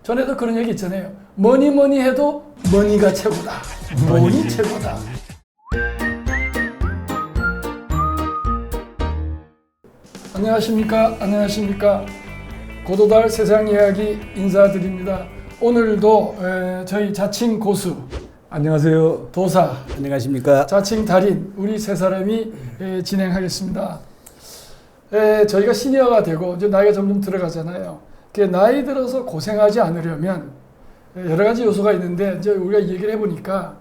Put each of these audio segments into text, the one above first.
전에도 그런 얘기 있잖아요. 뭐니 해도 머니가 최고다. 돈이 최고다. 안녕하십니까. 고도달 세상 이야기 인사드립니다. 오늘도 저희 자칭 고수, 안녕하세요. 도사, 안녕하십니까. 자칭 달인 우리 세 사람이 진행하겠습니다. 저희가 시니어가 되고 이제 나이가 점점 들어가잖아요. 나이 들어서 고생하지 않으려면 여러 가지 요소가 있는데 이제 우리가 얘기를 해보니까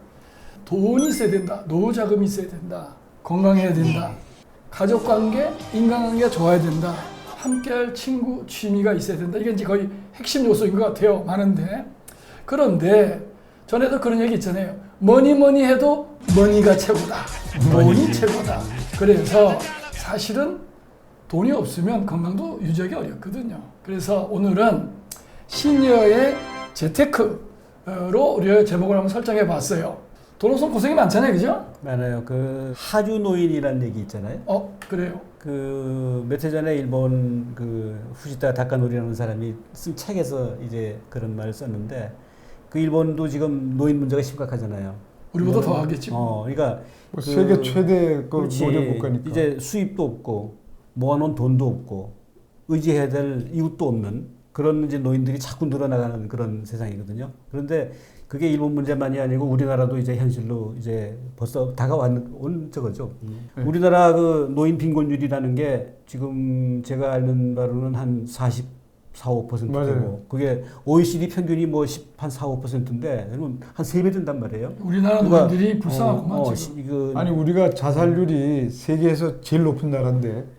돈이 있어야 된다, 노후 자금이 있어야 된다, 건강해야 된다, 가족관계, 인간관계가 좋아야 된다, 함께할 친구, 취미가 있어야 된다. 이게 이제 거의 핵심 요소인 것 같아요. 많은데 그런데 전에도 그런 얘기 있잖아요. 뭐니 해도 머니가 최고다. 돈이 최고다. 그래서 사실은 돈이 없으면 건강도 유지하기 어렵거든요. 그래서 오늘은 시니어의 재테크로 우리가 제목을 한번 설정해 봤어요. 돈 없으면 고생이 많잖아요. 그죠? 많아요. 하주 노인이라는 얘기 있잖아요. 그래요. 몇 해 전에 일본 후지타 다카노리라는 사람이 쓴 책에서 이제 그런 말을 썼는데, 일본도 지금 노인 문제가 심각하잖아요. 우리보다 더 하겠지. 그러니까 세계 최대 노령 국가니까. 이제 수입도 없고 모아놓은 돈도 없고 의지해야 될 이웃도 없는 그런 이제 노인들이 자꾸 늘어나가는 그런 세상이거든요. 그런데 그게 일본 문제만이 아니고 우리나라도 이제 현실로 이제 벌써 다가온 저거죠. 우리나라 노인 빈곤율이라는 게 지금 제가 아는 바로는 한 44~5%고, 맞아요. 그게 OECD 평균이 한 4~5%인데 그러면 한 3배 된단 말이에요. 우리나라 노인들이 불쌍하구만 지금. 아니 우리가 자살률이 세계에서 제일 높은 나라인데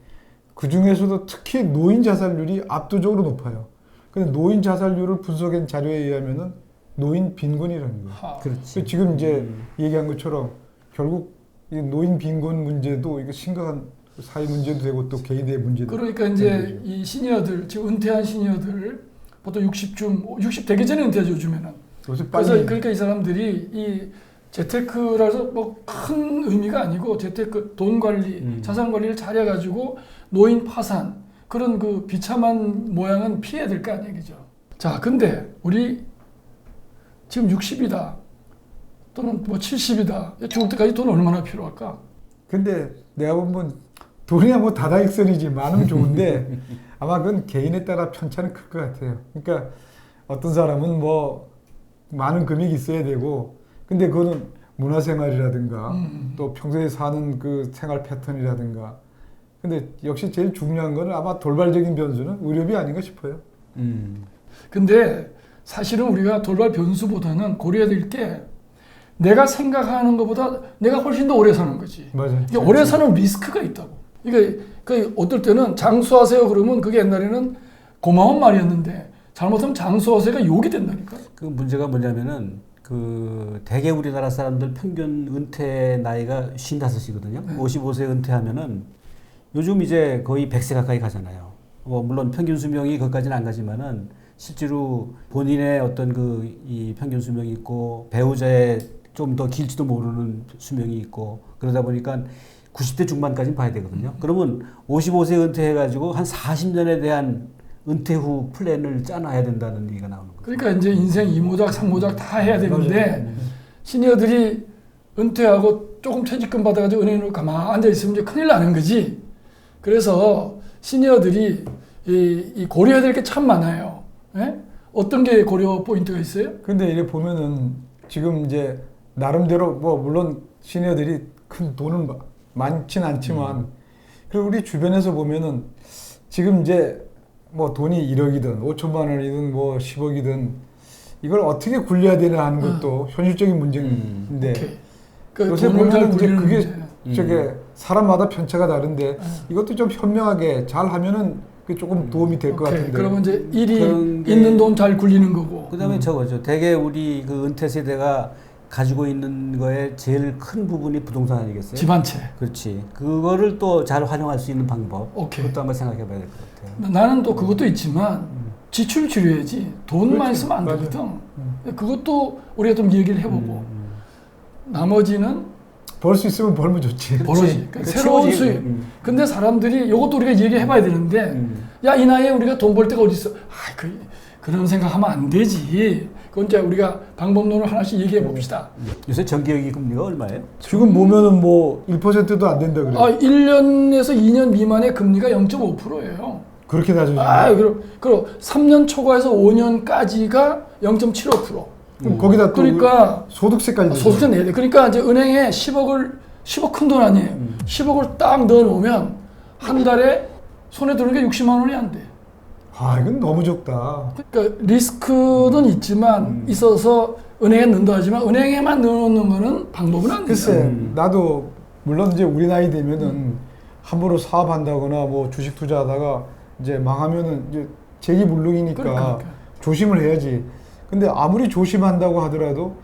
그 중에서도 특히 노인 자살률이 압도적으로 높아요. 근데 노인 자살률을 분석한 자료에 의하면은 노인 빈곤이라는 거예요. 그렇지. 지금 이제 얘기한 것처럼 결국 이 노인 빈곤 문제도 이거 심각한 사회 문제도 되고 또 개인의 문제도. 그러니까 이제 이 시니어들, 지금 은퇴한 시니어들 보통 60 되기 전에 은퇴하죠, 요즘에는. 그래서 그러니까 이 사람들이 이 재테크라서 뭐 큰 의미가 아니고 재테크, 돈 관리, 자산 관리를 잘해가지고 노인 파산 그런 비참한 모양은 피해야 될 거 아니에요, 그죠? 자, 근데 우리 지금 60이다 또는 뭐 70이다 죽을 때까지 돈 얼마나 필요할까? 근데 내가 보면 돈이야 뭐 다다익선이지 많으면 좋은데 아마 그건 개인에 따라 편차는 클 것 같아요. 그러니까 어떤 사람은 뭐 많은 금액이 있어야 되고, 근데 그거는 문화생활이라든가 또 평소에 사는 생활 패턴이라든가. 근데 역시 제일 중요한 거는 아마 돌발적인 변수는 의료비 아닌가 싶어요. 근데 사실은 우리가 돌발 변수보다는 고려해야 될 게 내가 생각하는 것보다 내가 훨씬 더 오래 사는 거지. 맞아요. 이게 오래 사는 리스크가 있다고. 이게 어떨 때는 장수하세요 그러면 그게 옛날에는 고마운 말이었는데 잘못하면 장수하세요가 욕이 된다니까. 그 문제가 뭐냐면은 대개 우리나라 사람들 평균 은퇴 나이가 55이거든요. 네. 55세 은퇴하면은 요즘 이제 거의 100세 가까이 가잖아요. 물론 평균 수명이 거기까지는 안 가지만은 실제로 본인의 어떤 이 평균 수명이 있고 배우자의 좀 더 길지도 모르는 수명이 있고 그러다 보니까 90대 중반까지는 봐야 되거든요. 그러면 55세 은퇴해가지고 한 40년에 대한 은퇴 후 플랜을 짜놔야 된다는 얘기가 나오는 거죠. 그러니까 이제 인생 2모작, 3모작 다 해야 되는데 시니어들이 은퇴하고 조금 퇴직금 받아가지고 은행으로 가만히 앉아있으면 이제 큰일 나는 거지. 그래서 시니어들이 이 고려해야 될 게 참 많아요. 예? 어떤 게 고려 포인트가 있어요? 근데 이래 보면은 지금 이제 나름대로 뭐 물론 시니어들이 큰 돈은 많진 않지만 그리고 우리 주변에서 보면은 지금 이제 뭐 돈이 1억이든 5천만 원이든 뭐 10억이든 이걸 어떻게 굴려야 되나 하는 것도 현실적인 문제인데 요새 보면은 이제 그게 저게 사람마다 편차가 다른데 이것도 좀 현명하게 잘 하면은 그게 조금 도움이 될 것 같은데. 그러면 이제 일이 있는 돈 잘 굴리는 거고. 그다음에 저거죠. 대개 우리 은퇴 세대가 가지고 있는 거에 제일 큰 부분이 부동산 아니겠어요? 집 한 채. 그렇지. 그거를 또 잘 활용할 수 있는 방법. 오케이. 그것도 한번 생각해 봐야 될 것 같아요. 나는 또 그것도 있지만 지출 줄여야지. 돈만 그렇지. 있으면 안 맞아. 되거든. 그것도 우리가 좀 얘기를 해보고. 나머지는 벌 수 있으면 벌면 좋지. 벌어지. 그러니까 새로운 수입. 근데 사람들이 이것도 우리가 얘기해봐야 되는데 야, 이 나이에 우리가 돈 벌 데가 어디 있어? 그런 생각하면 안 되지. 그건 이제 우리가 방법론을 하나씩 얘기해 봅시다. 요새 정기여기 금리가 얼마예요? 지금 보면은 뭐 1%도 안 된다 그래요. 1년에서 2년 미만의 금리가 0.5%예요. 그렇게 낮아지네. 그리고 3년 초과해서 5년까지가 0.75%. 그럼 거기다 또 그러니까 소득세까지 소득세 내야 돼. 그러니까 이제 은행에 10억 큰 돈 아니에요. 10억을 딱 넣어 놓으면 한 달에 손에 드는 게 60만 원이 안 돼. 아, 이건 너무 적다. 그러니까 리스크는 있지만 있어서 은행에 넣는다 하지만 은행에만 넣어놓는 거는 방법은 안 돼요. 글쎄, 나도 물론 이제 우리 나이 되면은 함부로 사업한다거나 뭐 주식 투자하다가 이제 망하면은 이제 재기불능이니까 그러니까. 조심을 해야지. 근데 아무리 조심한다고 하더라도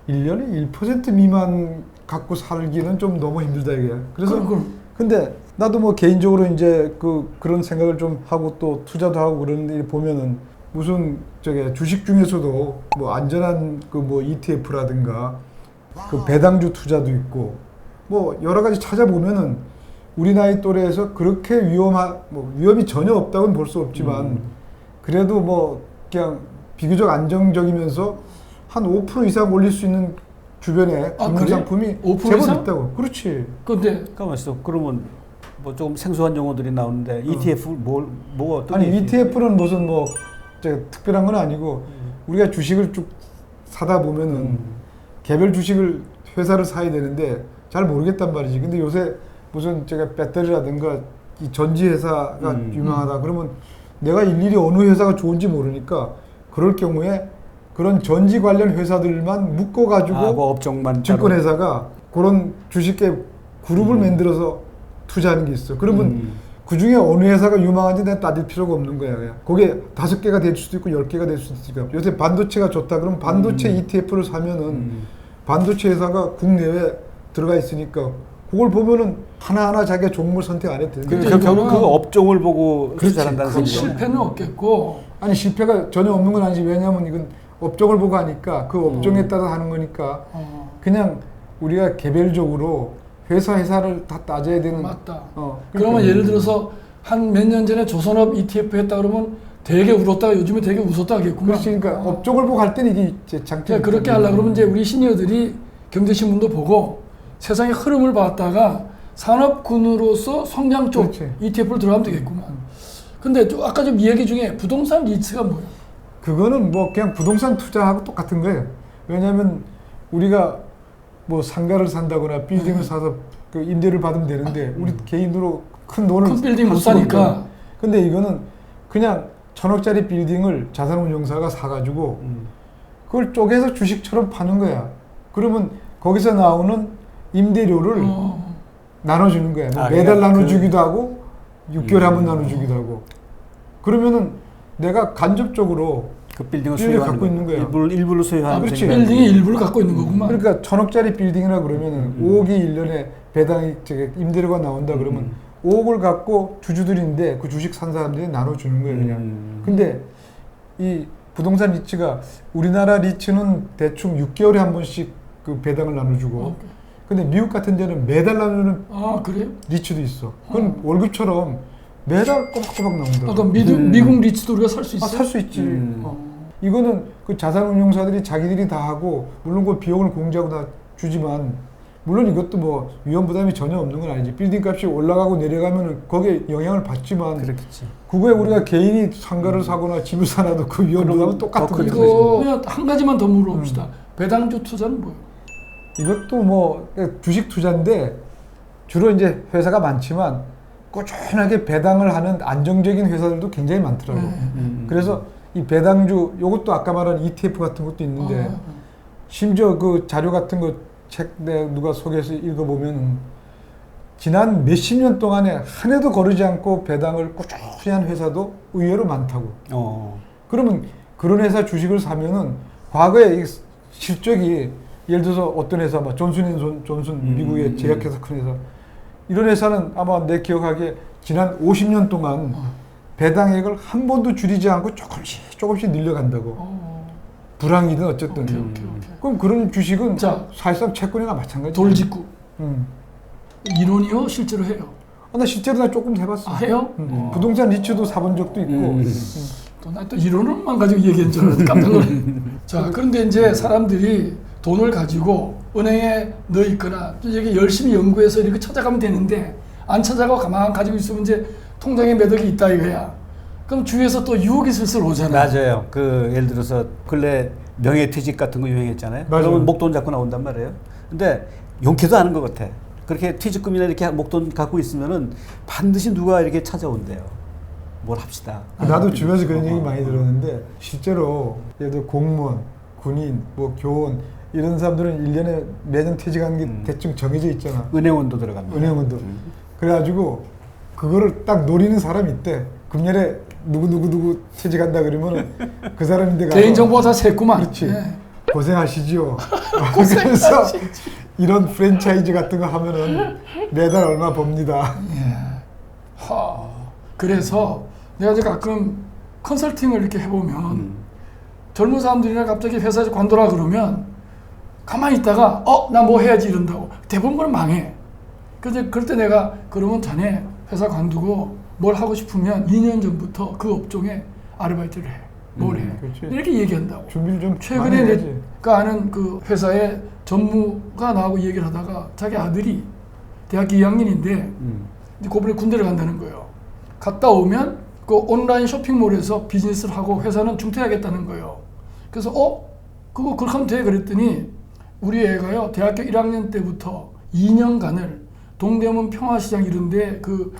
1년에 1% 미만 갖고 살기는 좀 너무 힘들다 이게. 그래서 근데 나도 뭐 개인적으로 이제 그런 생각을 좀 하고 또 투자도 하고 그러는데 보면은 무슨 저게 주식 중에서도 뭐 안전한 그 뭐 ETF라든가 그 배당주 투자도 있고 뭐 여러 가지 찾아보면은 우리 나이 또래에서 그렇게 위험이 전혀 없다고는 볼 수 없지만 그래도 뭐 그냥 비교적 안정적이면서 한 5% 이상 올릴 수 있는 주변에 금융 그래? 상품이 5% 제법 이상? 있다고. 그렇지. 근데 가만 있어. 그러면 뭐 조금 생소한 용어들이 나오는데 ETF 뭐가 어떤 아니 게 ETF는 무슨 뭐 특별한 건 아니고 우리가 주식을 쭉 사다 보면은 개별 주식을 회사를 사야 되는데 잘 모르겠단 말이지. 근데 요새 무슨 제가 배터리라든가 이 전지 회사가 유명하다 그러면 내가 일일이 어느 회사가 좋은지 모르니까 그럴 경우에 그런 전지 관련 회사들만 묶어가지고 뭐 업종만 증권회사가 그런 주식계 그룹을 만들어서 투자하는 게 있어. 그러면 그 중에 어느 회사가 유망한지 내가 따질 필요가 없는 거야. 그냥. 거기에 5개가 될 수도 있고 10개가 될 수도 있으니까. 요새 반도체가 좋다 그러면 반도체 ETF를 사면은 반도체 회사가 국내에 들어가 있으니까 그걸 보면은 하나하나 자기가 종목을 선택 안 해도 되는 거야. 결국 그 업종을 보고 그렇지. 투자한다는 큰 소리죠. 실패는 없겠고 아니 실패가 전혀 없는 건 아니지. 왜냐하면 이건 업종을 보고 하니까 그 업종에 따라 하는 거니까 그냥 우리가 개별적으로 회사를 다 따져야 되는. 맞다. 그러니까 그러면 예를 들어서 한 몇 년 전에 조선업 ETF 했다 그러면 되게 울었다가 요즘에 되게 웃었다 하겠구만. 그렇지. 그러니까 업종을 보고 할 때는 이게 이제 장점이. 그렇게 하려고 그러면 이제 우리 시니어들이 경제신문도 보고 세상의 흐름을 봤다가 산업군으로서 성장 쪽 그렇지. ETF를 들어가면 되겠구만. 근데 아까 좀 이야기 중에 부동산 리츠가 뭐예요? 그거는 뭐 그냥 부동산 투자하고 똑같은 거예요. 왜냐하면 우리가 뭐 상가를 산다거나 빌딩을 사서 그 임대를 받으면 되는데 우리 개인으로 큰 돈을 큰 빌딩 못 할 수가 사니까. 없거든. 근데 이거는 그냥 1,000억짜리 빌딩을 자산운용사가 사가지고 그걸 쪼개서 주식처럼 파는 거야. 그러면 거기서 나오는 임대료를 나눠주는 거야. 뭐 매달 나눠주기도 하고 6개월에 한 번 나눠주기도 하고. 그러면은 내가 간접적으로 그 빌딩을 빌딩을 소유하는 갖고 있는 거야. 일부를 소유하는 그렇지. 셈이라는 빌딩의 거죠. 일부를 갖고 있는 거구만. 그러니까 1,000억짜리 빌딩이라 그러면은 5억이 1년에 배당이 임대료가 나온다 그러면 5억을 갖고 주주들인데 그 주식 산 사람들이 나눠주는 거예요 그냥. 근데 이 부동산 리츠가 우리나라 리츠는 대충 6개월에 한 번씩 그 배당을 나눠주고 근데 미국 같은 데는 매달 나누는 그래요? 리츠도 있어. 그건 월급처럼 매달 꼬박꼬박 나온다. 그럼 미국 리츠도 우리가 살 수 있어? 살 수 있지. 이거는 그 자산운용사들이 자기들이 다 하고 물론 그 비용을 공제하고 다 주지만 물론 이것도 뭐 위험 부담이 전혀 없는 건 아니지. 빌딩 값이 올라가고 내려가면은 거기에 영향을 받지만 그렇겠지. 그거에 우리가 개인이 상가를 사거나 집을 사놔도 그 위험 부담은 똑같은 거지. 그리고 그냥 한 가지만 더 물어봅시다. 배당주 투자는 뭐예요? 이것도 뭐 주식 투자인데 주로 이제 회사가 많지만 꾸준하게 배당을 하는 안정적인 회사들도 굉장히 많더라고. 그래서 이 배당주 요것도 아까 말한 ETF 같은 것도 있는데 심지어 그 자료 같은 거 책 누가 소개해서 읽어보면 지난 몇십 년 동안에 한 해도 거르지 않고 배당을 꾸준히 한 회사도 의외로 많다고. 그러면 그런 회사 주식을 사면은 과거에 이 실적이 예를 들어서 어떤 회사 막 존슨 미국의 제약회사 큰 회사 이런 회사는 아마 내 기억하기에 지난 50년 동안 배당액을 한 번도 줄이지 않고 조금씩 늘려간다고. 불황이든 어쨌든. 오케이. 그럼 그런 주식은 자, 사실상 채권이나 마찬가지. 돌직구. 이론이요? 실제로 해요? 나 실제로 나 조금 해봤어. 해요? 부동산 리츠도 사본 적도 있고. 난 또 이론만 가지고 얘기한 줄 알았는데 깜짝 놀랐네. 자, 그런데 이제 사람들이 돈을 가지고 은행에 넣어 있거나 이게 열심히 연구해서 이렇게 찾아가면 되는데 안 찾아가고 가만 가지고 있으면 이제 통장에 몇 억이 있다 이거야. 그럼 주위에서 또 유혹이 슬슬 오잖아. 맞아요. 그 예를 들어서 근래 명예퇴직 같은 거 유행했잖아요. 맞아요. 그러면 목돈 잡고 나온단 말이에요. 근데 용케도 않은 것 같아. 그렇게 퇴직금이나 이렇게 목돈 갖고 있으면은 반드시 누가 이렇게 찾아온대요. 뭘 합시다. 나도 주변에서 그런 얘기 많이 들었는데 실제로 예를 들어 공무원, 군인, 뭐 교원 이런 사람들은 1년에 매년 퇴직하는 게 대충 정해져 있잖아. 은행원도 들어갑니다. 은행원도. 그래가지고 그거를 딱 노리는 사람이 있대. 금년에 누구 퇴직한다 그러면은 그 사람인데 가서 개인정보가 다 샜구만. 그렇지. 예. 고생하시지요. 그래서 이런 프랜차이즈 같은 거 하면은 매달 얼마 법니다. 하. 그래서 내가 이제 가끔 컨설팅을 이렇게 해보면 젊은 사람들이나 갑자기 회사에서 관둬라 그러면 가만히 있다가 나 뭐 해야지 이런다고 대부분 그건 망해. 그래서 그럴 때 내가 그러면 자네 회사 관두고 뭘 하고 싶으면 2년 전부터 그 업종에 아르바이트를 해. 뭘 해. 그렇지. 이렇게 얘기한다고. 준비를 좀 많이 최근에 해야지. 내가 아는 그 회사의 전무가 나하고 얘기를 하다가 자기 아들이 대학교 2학년인데 이제 그번에 군대를 간다는 거예요. 갔다 오면 그 온라인 쇼핑몰에서 비즈니스를 하고 회사는 중퇴하겠다는 거예요. 그래서 그거 그렇게 하면 돼 그랬더니 우리 애가요 대학교 1학년 때부터 2년간을 동대문 평화시장 이런데 그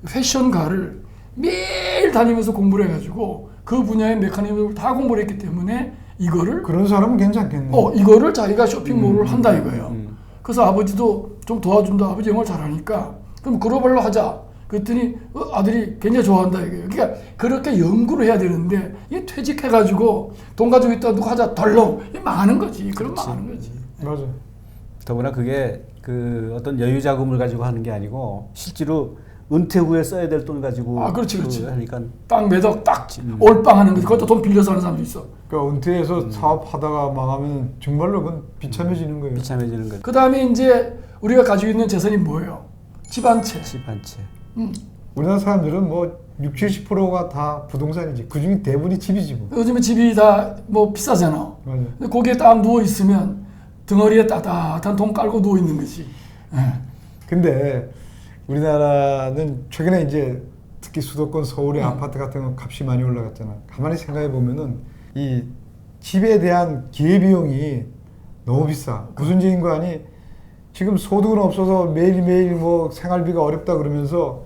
패션가를 매일 다니면서 공부를 해가지고 그 분야의 메커니즘을 다 공부를 했기 때문에 이거를 그런 사람은 괜찮겠네. 이거를 자기가 쇼핑몰을 한다 이거예요. 그래서 아버지도 좀 도와준다. 아버지 영어를 잘하니까 그럼 글로벌로 하자. 그랬더니 아들이 굉장히 좋아한다 이거예요. 그러니까 그렇게 연구를 해야 되는데 이게 퇴직해가지고 돈 가지고 있다 누가 하자 덜렁 이게 많은 거지. 그럼 많은 거지. 맞아. 더구나 그게 그 어떤 여유 자금을 가지고 하는 게 아니고 실제로 은퇴 후에 써야 될 돈 가지고 그렇지. 하니까 딱 매덕 딱 올빵 하는 거지. 그것도 돈 빌려서 하는 사람도 있어. 그러니까 은퇴해서 사업하다가 망하면 정말로 그건 비참해지는 거예요. 비참해지는 거죠. 그 다음에 이제 우리가 가지고 있는 재산이 뭐예요? 집 한 채. 집 한 채. 우리나라 사람들은 뭐 60~70%가 다 부동산이지. 그 중에 대부분이 집이지 뭐. 요즘에 집이 다 뭐 비싸잖아. 맞아. 근데 거기에 딱 누워 있으면 등어리에 따뜻한 돈 깔고 누워 있는 거지. 근데 우리나라는 최근에 이제 특히 수도권 서울의 아파트 같은 거 값이 많이 올라갔잖아. 가만히 생각해 보면은 이 집에 대한 기회비용이 너무 비싸. 무슨 얘기인 거 아니? 지금 소득은 없어서 매일매일 뭐 생활비가 어렵다 그러면서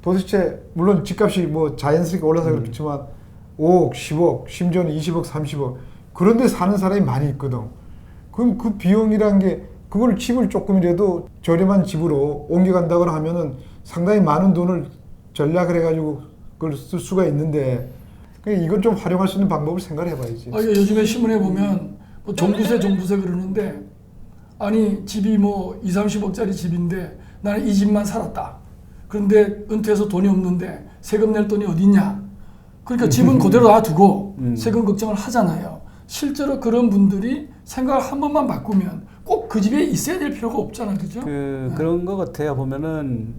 도대체 물론 집값이 뭐 자연스럽게 올라서 그렇지만 5억, 10억, 심지어는 20억, 30억 그런 데 사는 사람이 많이 있거든. 그럼 그 비용이란 게 그걸 집을 조금이라도 저렴한 집으로 옮겨간다거나 하면은 상당히 많은 돈을 전략을 해가지고 그걸 쓸 수가 있는데 이걸 좀 활용할 수 있는 방법을 생각을 해봐야지. 요즘에 신문에 보면 뭐 종부세 그러는데 아니 집이 뭐 20~30억짜리 집인데 나는 이 집만 살았다. 그런데 은퇴해서 돈이 없는데 세금 낼 돈이 어디 있냐. 그러니까 집은 그대로 놔두고 세금 걱정을 하잖아요. 실제로 그런 분들이 생각을 한 번만 바꾸면 꼭 그 집에 있어야 될 필요가 없잖아. 그죠? 그런 것 같아요. 보면은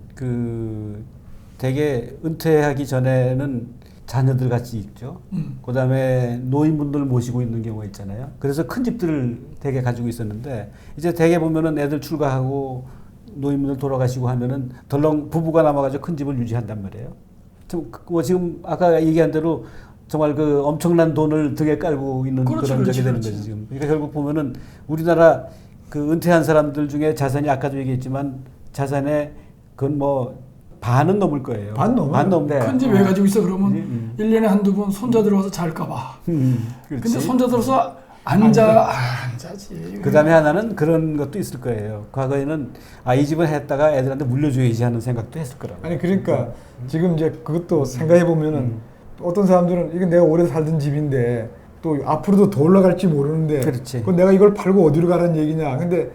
되게 은퇴하기 전에는 자녀들 같이 있죠. 그다음에 노인분들 모시고 있는 경우가 있잖아요. 그래서 큰 집들을 되게 가지고 있었는데 이제 되게 보면은 애들 출가하고 노인분들 돌아가시고 하면은 덜렁 부부가 남아가지고 큰 집을 유지한단 말이에요. 지금 아까 얘기한 대로 정말 그 엄청난 돈을 등에 깔고 있는 그런 적이 되는 거지 지금. 그러니까 결국 보면은 우리나라 그 은퇴한 사람들 중에 자산이 아까도 얘기했지만 자산의 그건 뭐 반은 넘을 거예요. 반 넘는데 큰 집 왜 가지고 있어 그러면 1년에 한두 번 손자 들어와서 잘까 봐. 근데 손자 들어서 앉아지. 그 다음에 하나는 그런 것도 있을 거예요. 과거에는 이 집은 했다가 애들한테 물려줘야지 하는 생각도 했을 거라고. 아니 그러니까 지금 이제 그것도 생각해 보면은 어떤 사람들은 이게 내가 오래 살던 집인데 또 앞으로도 더 올라갈지 모르는데 그렇지. 그럼 내가 이걸 팔고 어디로 가라는 얘기냐. 근데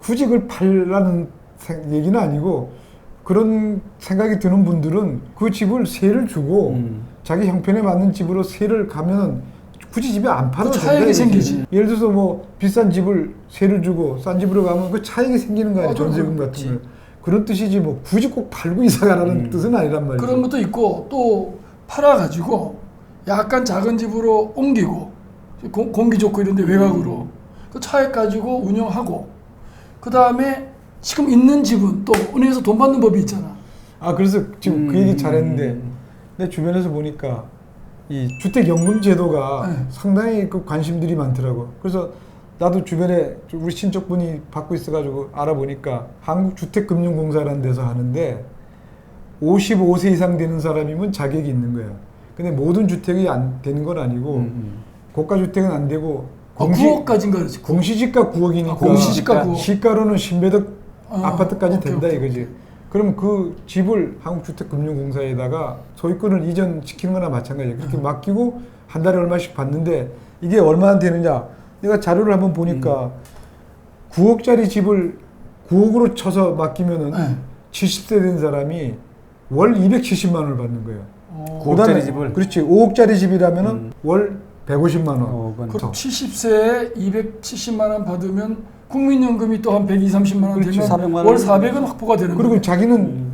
굳이 그걸 팔라는 얘기는 아니고 그런 생각이 드는 분들은 그 집을 세를 주고 자기 형편에 맞는 집으로 세를 가면은 굳이 집에 안 팔아도 그 차익이 생기지. 예를 들어서 뭐 비싼 집을 세를 주고 싼 집으로 가면 그 차익이 생기는 거 아니야. 전세금 같은 거. 그런 뜻이지 뭐 굳이 꼭 팔고 이사 가라는 뜻은 아니란 말이야. 그런 것도 있고 또 팔아가지고 약간 작은 집으로 옮기고 공기 좋고 이런데 외곽으로 그 차액 가지고 운영하고 그 다음에 지금 있는 집은 또 은행에서 돈 받는 법이 있잖아. 아 그래서 지금 그 얘기 잘했는데 내 주변에서 보니까 이 주택연금 제도가 네. 상당히 그 관심들이 많더라고. 그래서 나도 주변에 우리 친척분이 받고 있어가지고 알아보니까 한국주택금융공사라는 데서 하는데 55세 이상 되는 사람이면 자격이 있는 거야. 근데 모든 주택이 안 되는 건 아니고 고가 주택은 안 되고 9억까지인가 그렇지. 공시지가 9억이니까 아, 공시지가 9억. 시가로는 신매덕 아파트까지 오케이, 된다 오케이, 이거지. 오케이. 그럼 그 집을 한국주택금융공사에다가 소유권을 이전시키는 거나 마찬가지야. 그렇게 맡기고 한 달에 얼마씩 받는데 이게 얼마나 되느냐. 내가 자료를 한번 보니까 9억짜리 집을 9억으로 쳐서 맡기면은 네. 70세 된 사람이 월 270만 원을 받는 거예요. 9억짜리 그다음에 집을? 그렇지. 5억짜리 집이라면은 월 150만 원. 그건 그럼 70세에 270만 원 받으면 국민연금이 또 한 120, 30만 원 그렇지. 되면 400만 월 원. 400은 확보가 되는 그리고 거예요. 자기는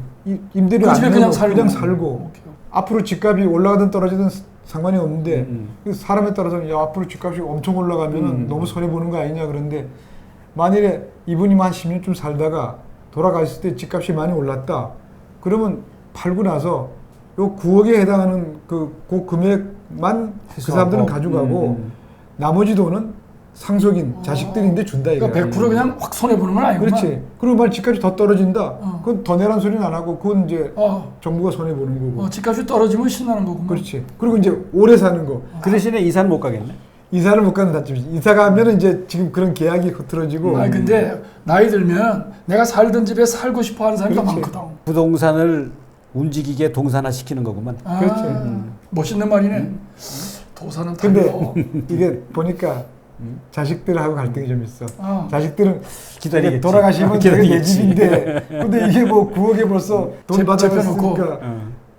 임대료 그 안 집에 내고 그냥 살고. 그냥 살고. 오케이. 앞으로 집값이 올라가든 떨어지든 상관이 없는데 음. 그 사람에 따라서는 야 앞으로 집값이 엄청 올라가면은 너무 손해 보는 거 아니냐 그런데 만일에 이분이 한 10년쯤 살다가 돌아가셨을 때 집값이 많이 올랐다 그러면 팔고 나서 요 9억에 해당하는 그 금액만 그 사람들은 가져가고 나머지 돈은 상속인 자식들인데 준다 이거야. 그러니까 100% 그냥 확 손해 보는 건 아니구나. 그렇지. 그리고 만약 집값이 더 떨어진다. 그건 더 내란 소리는 안 하고 그건 이제 정부가 손해 보는 거고. 집값이 떨어지면 신나는 거구만. 그렇지. 그리고 이제 오래 사는 거. 그 대신에 이사는 못 가겠네. 이사를 못 가는 단점이지. 이사 가면은 이제 지금 그런 계약이 흐트러지고. 아니 근데 나이 들면 내가 살던 집에 살고 싶어 하는 사람이 더 그렇지. 많거든. 부동산을 움직이게 동산화 시키는 거구만. 그렇지. 멋있는 말이네. 도산은 근데 달려. 이게 보니까 자식들하고 갈등이 좀 있어. 자식들은 기다리겠지. 이게 돌아가시면 내가 내 기다리겠지. 집인데 근데 이게 뭐 9억에 벌써 돈 잡혀놓고. 받아놨으니까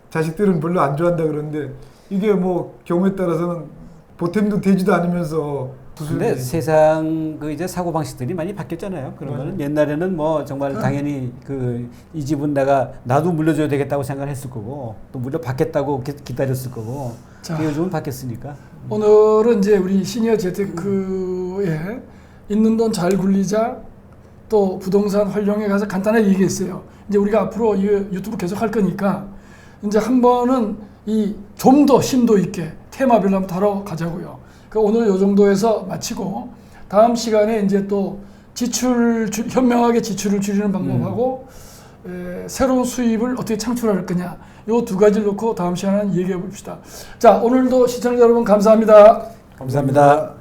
자식들은 별로 안 좋아한다 그러는데 이게 뭐 경우에 따라서는 보탬도 되지도 않으면서 근데 세상 그 이제 사고 방식들이 많이 바뀌었잖아요. 그런 거는 옛날에는 뭐 정말 당연히 그 이 집은 나도 물려줘야 되겠다고 생각했을 거고 또 물려 받겠다고 기다렸을 거고. 자. 요즘은 바뀌었으니까. 오늘은 이제 우리 시니어 재테크에 있는 돈 잘 굴리자 또 부동산 활용에 가서 간단하게 얘기했어요. 이제 우리가 앞으로 이 유튜브 계속 할 거니까 이제 한 번은 이 좀 더 심도 있게 테마별로 한번 다뤄가자고요. 그 오늘 요 정도에서 마치고 다음 시간에 이제 또 현명하게 지출을 줄이는 방법하고 새로운 수입을 어떻게 창출할 거냐 요 두 가지를 놓고 다음 시간에 얘기해 봅시다. 자 오늘도 시청자 여러분 감사합니다. 감사합니다.